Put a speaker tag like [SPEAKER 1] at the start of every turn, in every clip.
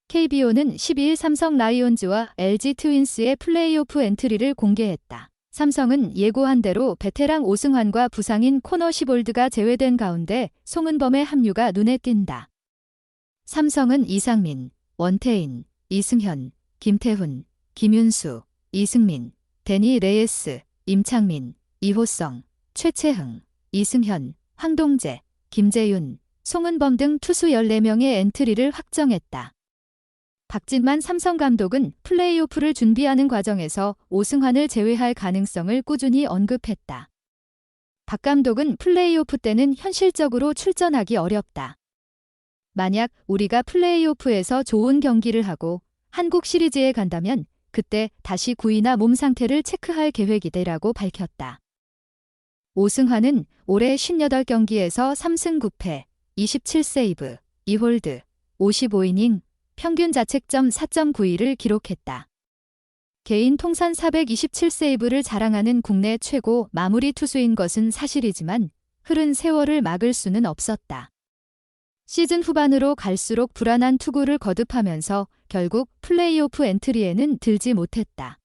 [SPEAKER 1] KBO는 12일 삼성 라이온즈와 LG 트윈스의 플레이오프 엔트리를 공개했다. 삼성은 예고한 대로 베테랑 오승환과 부상인 코너 시볼드가 제외된 가운데 송은범의 합류가 눈에 띈다. 삼성은 이상민, 원태인, 이승현, 김태훈, 김윤수, 이승민, 데니 레예스, 임창민, 이호성, 최채흥, 이승현, 황동재, 김재윤, 송은범 등 투수 14명의 엔트리를 확정했다. 박진만 삼성 감독은 플레이오프를 준비하는 과정에서 오승환을 제외할 가능성을 꾸준히 언급했다. 박 감독은 플레이오프 때는 현실적으로 출전하기 어렵다. 만약 우리가 플레이오프에서 좋은 경기를 하고 한국 시리즈에 간다면 그때 다시 구위나 몸 상태를 체크할 계획이다라고 밝혔다. 오승환은 올해 58경기에서 3승 9패, 27세이브, 2홀드, 55이닝, 평균 자책점 4.92를 기록했다. 개인 통산 427세이브를 자랑하는 국내 최고 마무리 투수인 것은 사실이지만 흐른 세월을 막을 수는 없었다. 시즌 후반으로 갈수록 불안한 투구를 거듭하면서 결국 플레이오프 엔트리에는 들지 못했다.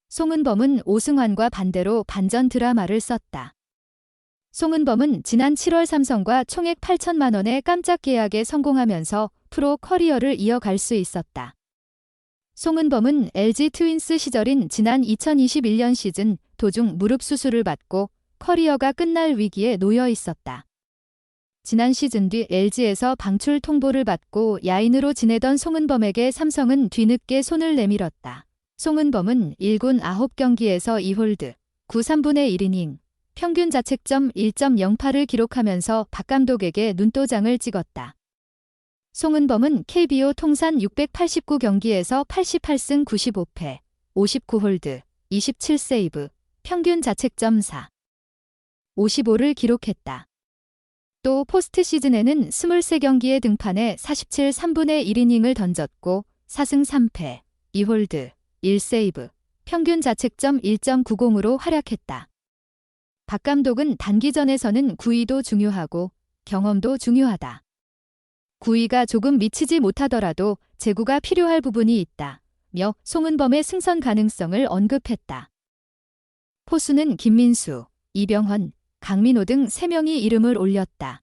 [SPEAKER 1] 송은범은 오승환과 반대로 반전 드라마를 썼다. 송은범은 지난 7월 삼성과 총액 8천만 원의 깜짝 계약에 성공하면서 프로 커리어를 이어갈 수 있었다. 송은범은 LG 트윈스 시절인 지난 2021년 시즌 도중 무릎 수술을 받고 커리어가 끝날 위기에 놓여 있었다. 지난 시즌 뒤 LG에서 방출 통보를 받고 야인으로 지내던 송은범에게 삼성은 뒤늦게 손을 내밀었다. 송은범은 1군 9경기에서 2홀드, 9 3분의 1이닝, 평균 자책점 1.08을 기록하면서 박 감독에게 눈도장을 찍었다. 송은범은 KBO 통산 689경기에서 88승 95패, 59홀드, 27세이브, 평균 자책점 4, 55를 기록했다. 또 포스트 시즌에는 23경기에 등판해 47 3분의 1이닝을 던졌고 4승 3패, 2홀드, 1세이브, 평균 자책점 1.90으로 활약했다. 박 감독은 단기전에서는 구위도 중요하고 경험도 중요하다. 구위가 조금 미치지 못하더라도 제구가 필요할 부분이 있다며 송은범의 승선 가능성을 언급했다. 포수는 김민수, 이병헌, 강민호 등 3명이 이름을 올렸다.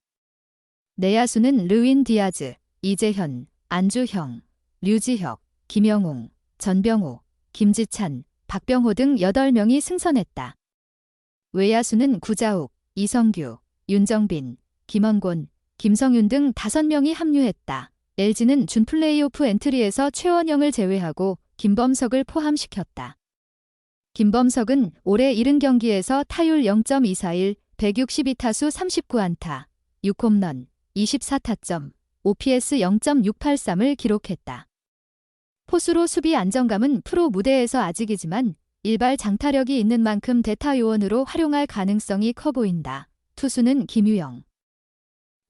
[SPEAKER 1] 내야수는 르윈 디아즈, 이재현, 안주형, 류지혁, 김영웅, 전병호, 김지찬, 박병호 등 8명이 승선했다. 외야수는 구자욱, 이성규, 윤정빈, 김원곤, 김성윤 등 5명이 합류했다. LG는 준 플레이오프 엔트리에서 최원영을 제외하고 김범석을 포함시켰다. 김범석은 올해 70경기에서 타율 0.241, 162타수 39안타, 6홈런, 24타점, OPS 0.683을 기록했다. 포수로 수비 안정감은 프로 무대에서 아직이지만 일발 장타력이 있는 만큼 대타 요원으로 활용할 가능성이 커 보인다. 투수는 김유영,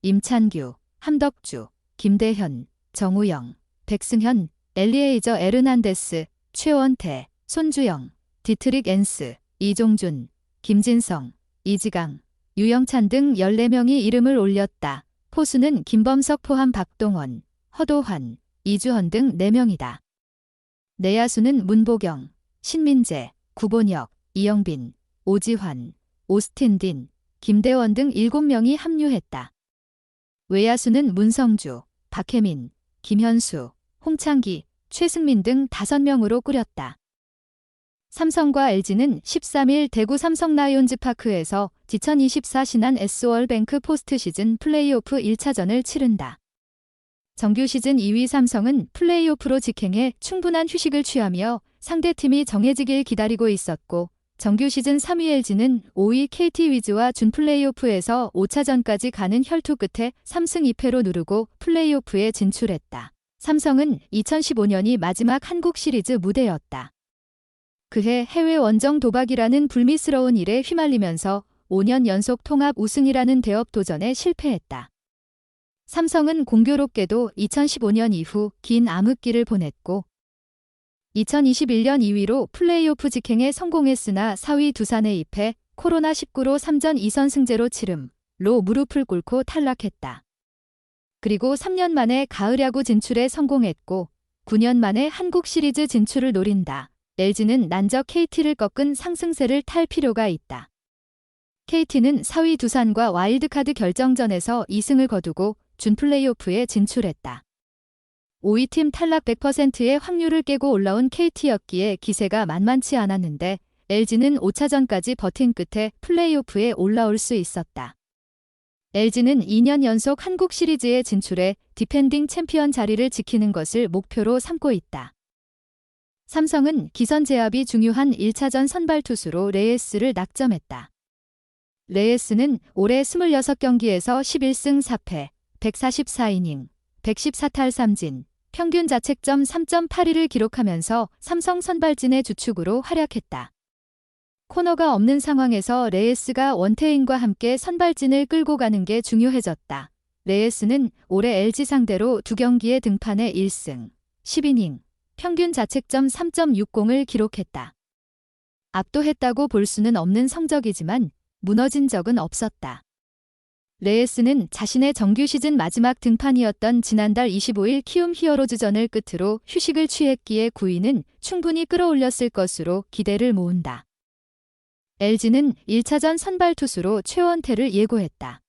[SPEAKER 1] 임찬규, 함덕주, 김대현, 정우영, 백승현, 엘리에이저 에르난데스, 최원태, 손주영, 디트릭 엔스, 이종준, 김진성, 이지강, 유영찬 등 14명이 이름을 올렸다. 포수는 김범석 포함 박동원, 허도환, 이주헌 등 4명이다. 내야수는 문보경, 신민재, 구본혁, 이영빈, 오지환, 오스틴 딘, 김대원 등 7명이 합류했다. 외야수는 문성주, 박혜민, 김현수, 홍창기, 최승민 등 5명으로 꾸렸다. 삼성과 LG는 13일 대구 삼성 라이온즈 파크에서 2024 신한 S월뱅크 포스트 시즌 플레이오프 1차전을 치른다. 정규 시즌 2위 삼성은 플레이오프로 직행해 충분한 휴식을 취하며 상대팀이 정해지길 기다리고 있었고 정규 시즌 3위 LG는 5위 KT 위즈와 준 플레이오프에서 5차전까지 가는 혈투 끝에 3승 2패로 누르고 플레이오프에 진출했다. 삼성은 2015년이 마지막 한국 시리즈 무대였다. 그해 해외 원정 도박이라는 불미스러운 일에 휘말리면서 5년 연속 통합 우승이라는 대업 도전에 실패했다. 삼성은 공교롭게도 2015년 이후 긴 암흑기를 보냈고 2021년 2위로 플레이오프 직행에 성공했으나 4위 두산에 입해 코로나19로 3전 2선 승제로 치름로 무릎을 꿇고 탈락했다. 그리고 3년 만에 가을 야구 진출에 성공했고 9년 만에 한국 시리즈 진출을 노린다. LG는 난적 KT를 꺾은 상승세를 탈 필요가 있다. KT는 4위 두산과 와일드카드 결정전에서 2승을 거두고 준 플레이오프에 진출했다. 5위 팀 탈락 100%의 확률을 깨고 올라온 KT였기에 기세가 만만치 않았는데 LG는 5차전까지 버틴 끝에 플레이오프에 올라올 수 있었다. LG는 2년 연속 한국 시리즈에 진출해 디펜딩 챔피언 자리를 지키는 것을 목표로 삼고 있다. 삼성은 기선 제압이 중요한 1차전 선발 투수로 레예스를 낙점했다. 레예스는 올해 26경기에서 11승 4패, 144이닝, 114탈 3진, 평균 자책점 3.82를 기록하면서 삼성 선발진의 주축으로 활약했다. 코너가 없는 상황에서 레예스가 원태인과 함께 선발진을 끌고 가는 게 중요해졌다. 레예스는 올해 LG 상대로 2경기에 등판해 1승, 10이닝, 평균 자책점 3.60을 기록했다. 압도했다고 볼 수는 없는 성적이지만 무너진 적은 없었다. 레예스는 자신의 정규 시즌 마지막 등판이었던 지난달 25일 키움 히어로즈전을 끝으로 휴식을 취했기에 9위는 충분히 끌어올렸을 것으로 기대를 모은다. LG는 1차전 선발 투수로 최원태를 예고했다.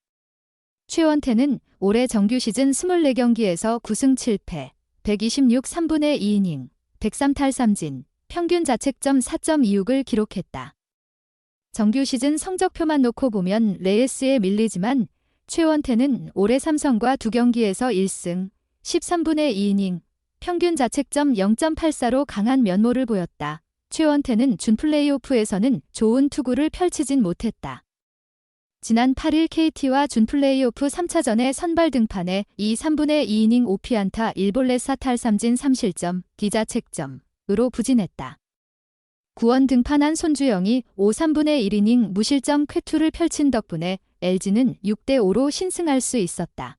[SPEAKER 1] 최원태는 올해 정규 시즌 24경기에서 9승 7패, 126 3분의 2이닝, 103탈 3진, 평균 자책점 4.26을 기록했다. 정규 시즌 성적표만 놓고 보면 레예스에 밀리지만 최원태는 올해 삼성과 2경기에서 1승, 13분의 2이닝, 평균 자책점 0.84로 강한 면모를 보였다. 최원태는 준 플레이오프에서는 좋은 투구를 펼치진 못했다. 지난 8일 KT와 준 플레이오프 3차전에 선발 등판해 2, 3분의 2이닝 5피안타 1볼넷 4탈 3진 3실점, D자책점으로 부진했다. 9원 등판한 손주영이 5, 3분의 1이닝 무실점 쾌투를 펼친 덕분에 LG는 6대5로 신승할 수 있었다.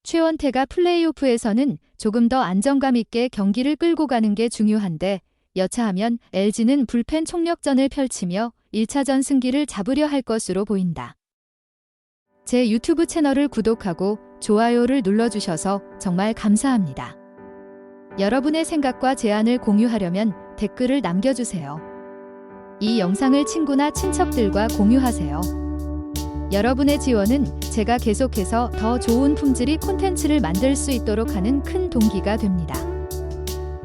[SPEAKER 1] 최원태가 플레이오프에서는 조금 더 안정감 있게 경기를 끌고 가는 게 중요한데 여차하면 LG는 불펜 총력전을 펼치며 1차전 승기를 잡으려 할 것으로 보인다. 제 유튜브 채널을 구독하고 좋아요를 눌러주셔서 정말 감사합니다. 여러분의 생각과 제안을 공유하려면 댓글을 남겨주세요. 이 영상을 친구나 친척들과 공유하세요. 여러분의 지원은 제가 계속해서 더 좋은 품질의 콘텐츠를 만들 수 있도록 하는 큰 동기가 됩니다.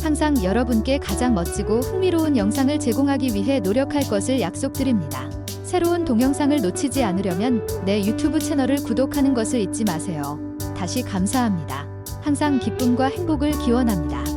[SPEAKER 1] 항상 여러분께 가장 멋지고 흥미로운 영상을 제공하기 위해 노력할 것을 약속드립니다. 새로운 동영상을 놓치지 않으려면 내 유튜브 채널을 구독하는 것을 잊지 마세요. 다시 감사합니다. 항상 기쁨과 행복을 기원합니다.